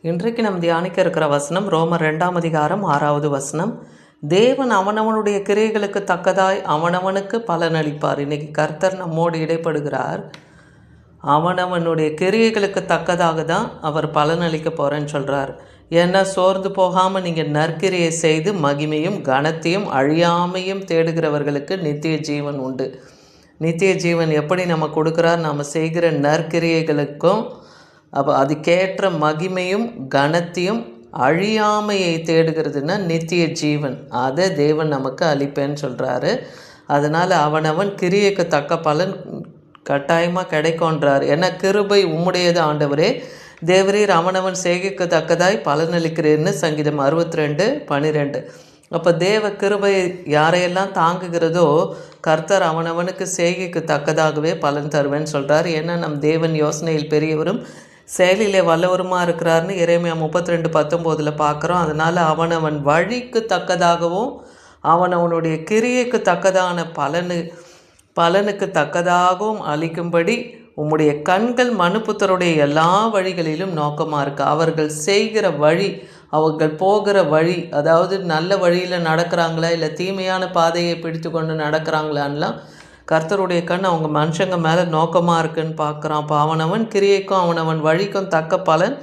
இன்றைக்கு நம்ம தியானிக்க இருக்கிற வசனம் ரோமர் 2:6 தேவன் அவனவனுடைய கிரியைகளுக்கு தக்கதாய் அவனவனுக்கு பலனளிப்பார். இன்னைக்கு கர்த்தர் நம்மோடு இடைப்படுகிறார். அவனவனுடைய கிரியைகளுக்கு தக்கதாக தான் அவர் பலனளிக்க போகிறேன்னு சொல்கிறார். ஏன்னா சோர்ந்து போகாமல் நீங்கள் நற்கிரியை செய்து மகிமையும் கனத்தையும் அழியாமையும் தேடுகிறவர்களுக்கு நித்திய ஜீவன் உண்டு. நித்திய ஜீவன் எப்படி நம்ம கொடுக்குறார்? நம்ம செய்கிற நற்கிரியைகளுக்கும் அப்போ அதுக்கேற்ற மகிமையும் கனத்தையும் அழியாமையை தேடுகிறதுனா நித்திய ஜீவன், அதை தேவன் நமக்கு அளிப்பேன்னு சொல்கிறாரு. அதனால் அவனவன் கிரியைக்கு தக்க பலன் கட்டாயமாக கிடைக்கும்ன்றார். ஏன்னா கிருபை உம்முடையது ஆண்டவரே, தேவரீர் அவனவன் செய்கைக்கு தக்கதாய் பலனளிக்கிறேன்னு சங்கீதம் 62:12. அப்போ தேவ கிருபை யாரையெல்லாம் தாங்குகிறதோ கர்த்தர் அவனவனுக்கு செய்கைக்கு தக்கதாகவே பலன் தருவேன்னு சொல்கிறார். ஏன்னா நம் தேவன் யோசனையில் பெரியவரும் செயலிலே வல்லவருமாக இருக்கிறார்னு எரேமியா 32:19 பார்க்குறோம். அதனால் அவனவன் வழிக்கு தக்கதாகவும் அவனவனுடைய கிரியைக்கு தக்கதான பலனுக்கு தக்கதாகவும் அளிக்கும்படி உம்முடைய கண்கள் மனுப்புத்தருடைய எல்லா வழிகளிலும் நோக்கமாக இருக்கு. அவர்கள் செய்கிற வழி, அவர்கள் போகிற வழி, அதாவது நல்ல வழியில் நடக்கிறாங்களா இல்லை தீமையான பாதையை பிடித்து கொண்டு நடக்கிறாங்களான்லாம் கர்த்தருடைய கண் அவங்க மனுஷங்க மேலே நோக்கமாக இருக்குன்னு பார்க்குறான். அப்போ அவனவன் கிரியைக்கும் அவனவன் வழிக்கும் தக்க பலன்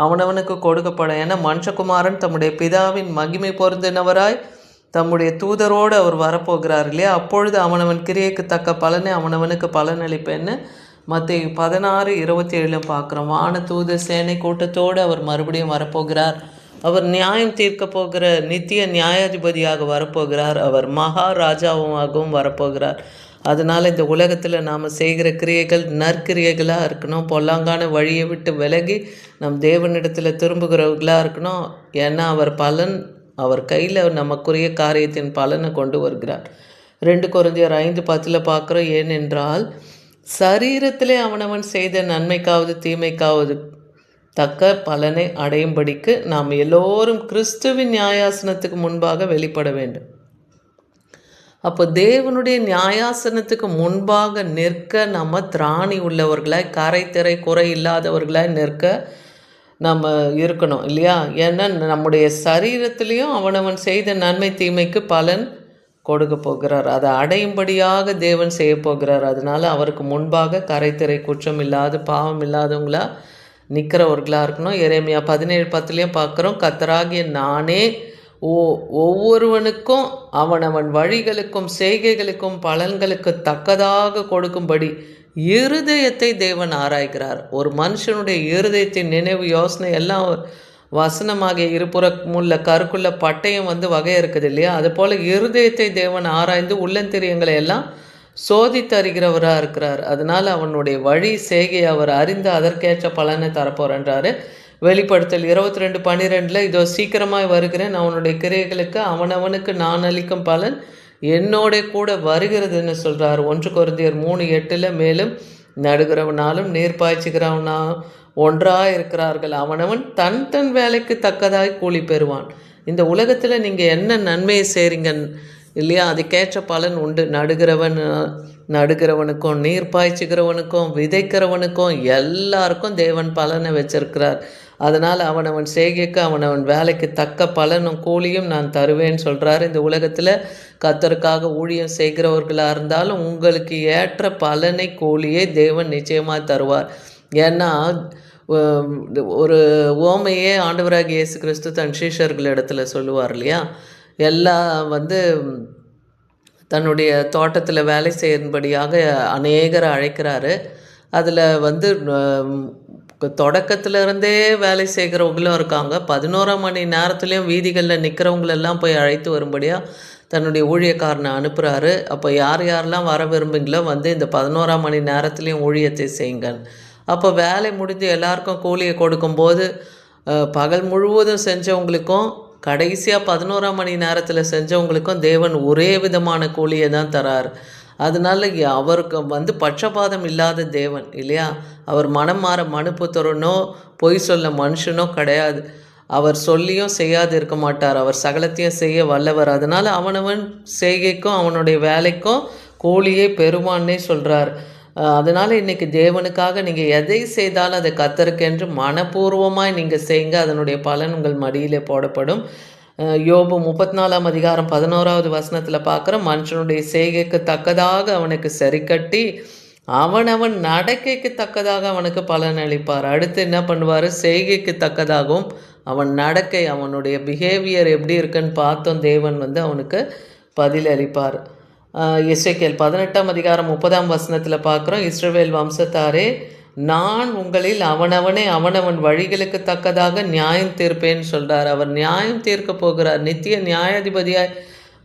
அவனவனுக்கு கொடுக்கப்படும். ஏன்னா மனுஷகுமாரன் தம்முடைய பிதாவின் மகிமை பொருந்தினவராய் தம்முடைய தூதரோடு அவர் வரப்போகிறார் இல்லையா? அப்பொழுது அவனவன் கிரியைக்கு தக்க பலனை அவனவனுக்கு பலன் அளிப்பேன்னு மத்தேயு 16:27 பார்க்குறோம். வான தூத சேனை கூட்டத்தோடு அவர் மறுபடியும் வரப்போகிறார். அவர் நியாயம் தீர்க்க போகிற நித்திய நியாயாதிபதியாக வரப்போகிறார். அவர் மகாராஜாவாகவும் வரப்போகிறார். அதனால் இந்த உலகத்தில் நாம் செய்கிற கிரியைகள் நற்கிரியைகளாக இருக்கணும். பொல்லாங்கான வழியை விட்டு விலகி நம் தேவனிடத்தில் திரும்புகிறவர்களாக இருக்கணும். ஏன்னா அவர் கையில் நமக்குரிய காரியத்தின் பலனை கொண்டு வருகிறார். 2 கொரிந்தியர் 5:10 பார்க்குறோம். ஏனென்றால் சரீரத்திலே அவனவன் செய்த நன்மைக்காவது தீமைக்காவது தக்க பலனை அடையும்படிக்கு நாம் எல்லோரும் கிறிஸ்துவின் நியாயாசனத்துக்கு முன்பாக வெளிப்பட வேண்டும். அப்போ தேவனுடைய நியாயாசனத்துக்கு முன்பாக நிற்க நம்ம திராணி உள்ளவர்களாய், கரை குறை இல்லாதவர்களாய் நிற்க நம்ம இருக்கணும் இல்லையா? ஏன்னா நம்முடைய சரீரத்திலையும் அவனவன் செய்த நன்மை தீமைக்கு பலன் கொடுக்க போகிறார். அதை அடையும்படியாக தேவன் செய்ய போகிறார். அதனால் அவருக்கு முன்பாக கரை குற்றம் இல்லாத பாவம் இல்லாதவங்களா நிற்கிறவர்களாக இருக்கணும். எரேமியா 17:10 பார்க்குறோம். கர்த்தராகிய நானே ஒவ்வொருவனுக்கும் அவனவன் வழிகளுக்கும் செய்கைகளுக்கும் பலன்களுக்கு தக்கதாக கொடுக்கும்படி இருதயத்தை தேவன் ஆராய்கிறார். ஒரு மனுஷனுடைய இருதயத்தின் நினைவு யோசனை எல்லாம் வசனமாகிய இருபுறமுள்ள கருக்குள்ள பட்டயம் வகை இருக்குது இல்லையா? அதுபோல் இருதயத்தை தேவன் ஆராய்ந்து உள்ளந்திரியங்களை எல்லாம் சோதித்தறிகிறவராக இருக்கிறார். அதனால் அவனுடைய வழி செய்கை அவர் அறிந்து அதற்கேற்ற பலனை தரப்போறன்றாரு. வெளிப்படுத்தல் 22:12 இதோ சீக்கிரமாய் வருகிறேன், அவனுடைய கிரியைகளுக்கு அவனவனுக்கு நான் அளிக்கும் பலன் என்னோட கூட வருகிறதுன்னு சொல்கிறார். 1 கொரிந்தியர் 3:8 மேலும் நடுகிறவனாலும் நீர் பாய்ச்சுகிறவனா ஒன்றாக இருக்கிறார்கள், அவனவன் தன் வேலைக்கு தக்கதாய் கூலி பெறுவான். இந்த உலகத்தில் நீங்கள் என்ன நன்மையை செய்கிறீங்க இல்லையா? அதுக்கேற்ற பலன் உண்டு. நடுகிறவனுக்கும் நீர் பாய்ச்சுகிறவனுக்கும் விதைக்கிறவனுக்கும் எல்லாருக்கும் தேவன் பலனை வச்சிருக்கிறார். அதனால் அவனவன் செய்கைக்கு அவனவன் வேலைக்கு தக்க பலனும் கூலியும் நான் தருவேன்னு சொல்கிறார். இந்த உலகத்தில் கர்த்தருக்காக ஊழியம் செய்கிறவர்களாக இருந்தாலும் உங்களுக்கு ஏற்ற பலனை கூலியை தேவன் நிச்சயமாக தருவார். ஏன்னா ஒரு ஓமையே ஆண்டவராகிய இயேசு கிறிஸ்து தன் சீஷர்களிடத்தில் சொல்லுவார் இல்லையா? எல்லாம் தன்னுடைய தோட்டத்தில் வேலை செய்யும்படியாக அநேகரை அழைக்கிறாரு. அதில் தொடக்கத்திலிருந்தே வேலை செய்கிறவங்களும் இருக்காங்க. 11ஆம் மணி நேரத்துலேயும் வீதிகளில் நிற்கிறவங்களெல்லாம் போய் அழைத்து வரும்படியாக தன்னுடைய ஊழியக்காரனை அனுப்புகிறாரு. அப்போ யாரெல்லாம் வர விரும்புங்களோ இந்த 11ஆம் மணி நேரத்துலேயும் ஊழியத்தை செய்யுங்க. அப்போ வேலை முடிஞ்சு எல்லாருக்கும் கூலியை கொடுக்கும்போது பகல் முழுவதும் செஞ்சவங்களுக்கும் கடைசியாக 11ஆம் மணி நேரத்தில் செஞ்சவங்களுக்கும் தேவன் ஒரே விதமான கூலியை தான் தரார். அதனால் அவருக்கு பட்சபாதம் இல்லாத தேவன் இல்லையா? அவர் மனம் மாற மனுப்புத்தரனோ பொய் சொல்ல மனுஷனோ கிடையாது. அவர் சொல்லியும் செய்யாது இருக்க மாட்டார். அவர் சகலத்தையும் செய்ய வல்லவர். அதனால் அவனவன் செய்கைக்கும் அவனுடைய வேலைக்கும் கூலியை பெறுவான்னே சொல்கிறார். அதனால் இன்றைக்கி தேவனுக்காக நீங்கள் எதை செய்தாலும் அதை கர்த்தருக்கென்று மனப்பூர்வமாய் நீங்கள் செய்யுங்க. அதனுடைய பலன் உங்கள் மடியிலே போடப்படும். யோபு 34ஆம் அதிகாரம் 11வது வசனத்தில் பார்க்குறோம், மனுஷனுடைய செய்கைக்கு தக்கதாக அவனுக்கு சரி கட்டி அவனவன் நடக்கைக்கு தக்கதாக அவனுக்கு பலன் அளிப்பார். அடுத்து என்ன பண்ணுவார்? செய்கைக்கு தக்கதாகவும் அவன் நடக்கை, அவனுடைய பிஹேவியர் எப்படி இருக்குன்னு பார்த்தோம், தேவன் அவனுக்கு பதில் அளிப்பார். எசேக்கியேல் 18ஆம் அதிகாரம் 30ஆம் வசனத்தில் பார்க்குறோம், இஸ்ரவேல் வம்சத்தாரே, நான் உங்களில் அவனவன் வழிகளுக்கு தக்கதாக நியாயம் தீர்ப்பேன்னு சொல்கிறார். அவர் நியாயம் தீர்க்க போகிறார். நித்திய நியாயாதிபதியாய்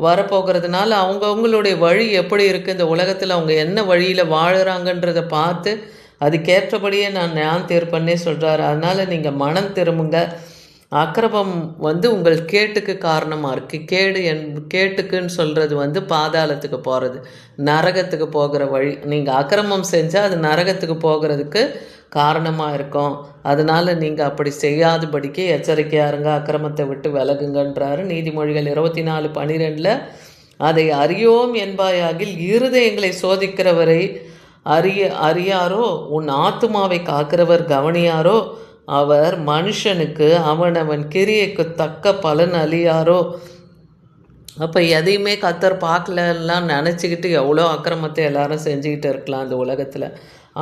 வரப்போகிறதுனால அவங்களுடைய வழி எப்படி இருக்குது, இந்த உலகத்தில் அவங்க என்ன வழியில் வாழுறாங்கன்றதை பார்த்து அதுக்கேற்றபடியே நான் நியாயம் தீர்ப்பேன்னே சொல்கிறார். அதனால் நீங்கள் மனம் திரும்புங்க. அக்கிரமம் உங்கள் கேட்டுக்கு காரணமாக இருக்குது. கேட்டுக்குன்னு சொல்கிறது பாதாளத்துக்கு போகிறது, நரகத்துக்கு போகிற வழி. நீங்கள் அக்கிரமம் செஞ்சால் அது நரகத்துக்கு போகிறதுக்கு காரணமாக இருக்கும். அதனால் நீங்கள் அப்படி செய்யாதபடிக்கு எச்சரிக்கையாக இருங்க, அக்கிரமத்தை விட்டு விலகுங்கன்றாரு. நீதிமொழிகள் 24:12 அதை அறியோம் என்பாயாகில் இருதயங்களை சோதிக்கிறவரை அறியாரோ, உன் ஆத்துமாவை காக்கிறவர் கவனியாரோ, அவர் மனுஷனுக்கு அவனவன் கிரியைக்கு தக்க பலன் அளியாரோ. அப்போ எதையுமே கர்த்தர் பார்க்கலலாம் நினச்சிக்கிட்டு எவ்வளோ அக்கிரமத்தை எல்லாரும் செஞ்சுக்கிட்டு இருக்கலாம் அந்த உலகத்தில்.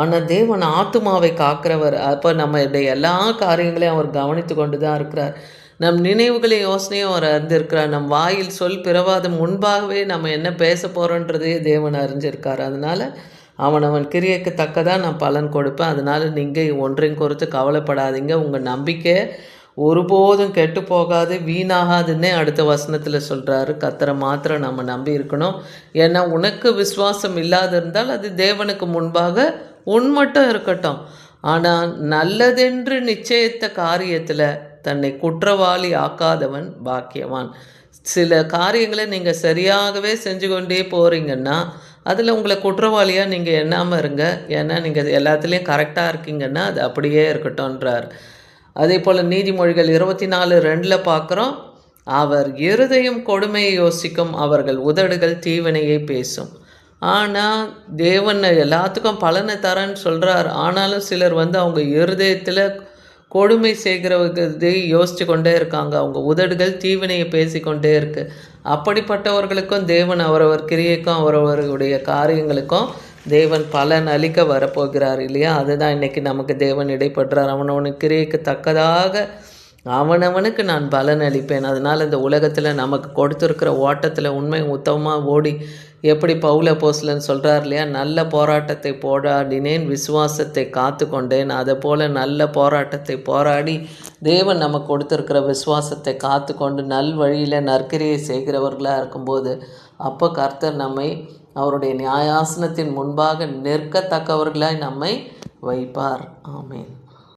ஆனால் தேவன் ஆத்துமாவை காக்கிறவர். அப்போ நம்மளுடைய எல்லா காரியங்களையும் அவர் கவனித்து கொண்டு தான் இருக்கிறார். நம் நினைவுகளையும் யோசனையும் அவர் அறிந்திருக்கிறார். நம் வாயில் சொல் பிறவாத முன்பாகவே நம்ம என்ன பேச போகிறோன்றதையே தேவன் அறிஞ்சிருக்கார். அதனால் அவனவன் கிரியைக்கு தக்கதான் நான் பலன் கொடுப்பேன். அதனால் நீங்கள் ஒன்றையும் குறித்து கவலைப்படாதீங்க. உங்கள் நம்பிக்கை ஒருபோதும் கெட்டு போகாது, வீணாகாதுன்னே அடுத்த வசனத்தில் சொல்கிறாரு. கர்த்தரை மாத்திரம் நம்ம நம்பி இருக்கணும். ஏன்னா உனக்கு விசுவாசம் இல்லாது இருந்தால் அது தேவனுக்கு முன்பாக உன் மட்டும் இருக்கட்டும். ஆனால் நல்லதென்று நிச்சயித்த காரியத்தில் தன்னை குற்றவாளி ஆக்காதவன் பாக்கியவான். சில காரியங்களை நீங்கள் சரியாகவே செஞ்சு கொண்டே போகிறீங்கன்னா அதில் உங்களை குற்றவாளியாக நீங்கள் எண்ணாமல் இருங்க. ஏன்னா நீங்கள் எல்லாத்துலேயும் கரெக்டாக இருக்கீங்கன்னா அது அப்படியே இருக்கட்டும்ன்றார். அதே போல் நீதிமொழிகள் 24:2 பார்க்குறோம், அவர் இருதயம் கொடுமையை யோசிக்கும், அவர்கள் உதடுகள் தீவினையை பேசும். ஆனால் தேவன் எல்லாத்துக்கும் பலனை தரேன்னு சொல்கிறார். ஆனாலும் சிலர் அவங்க இருதயத்தில் கொடுமை செய்கிறவர்களை யோசித்து கொண்டே இருக்காங்க. அவங்க உதடுகள் தீவினையை பேசிக்கொண்டே இருக்கு. அப்படிப்பட்டவர்களுக்கும் தேவன் அவரவர் கிரியைக்கும் அவரவர்களுடைய காரியங்களுக்கும் தேவன் பலன் அளிக்க வரப்போகிறார் இல்லையா? அதுதான் இன்றைக்கி நமக்கு தேவன் இடைப்படுறார். அவனவனுக்கு கிரியைக்கு தக்கதாக அவனவனுக்கு நான் பலன் அளிப்பேன். அதனால் இந்த உலகத்தில் நமக்கு கொடுத்துருக்கிற ஓட்டத்தில் உண்மை உத்தமமாக ஓடி, எப்படி பவுல் அப்போஸ்தலன் சொல்கிறார் இல்லையா, நல்ல போராட்டத்தை போராடினேன், விசுவாசத்தை காத்து கொண்டேன். அதை போல் நல்ல போராட்டத்தை போராடி தேவன் நமக்கு கொடுத்துருக்கிற விசுவாசத்தை காத்து கொண்டு நல் வழியில் நற்கிரியை செய்கிறவர்களாக இருக்கும்போது அப்போ கர்த்தர் நம்மை அவருடைய நியாயாசனத்தின் முன்பாக நிற்கத்தக்கவர்களாய் நம்மை வைப்பார். ஆமேன்.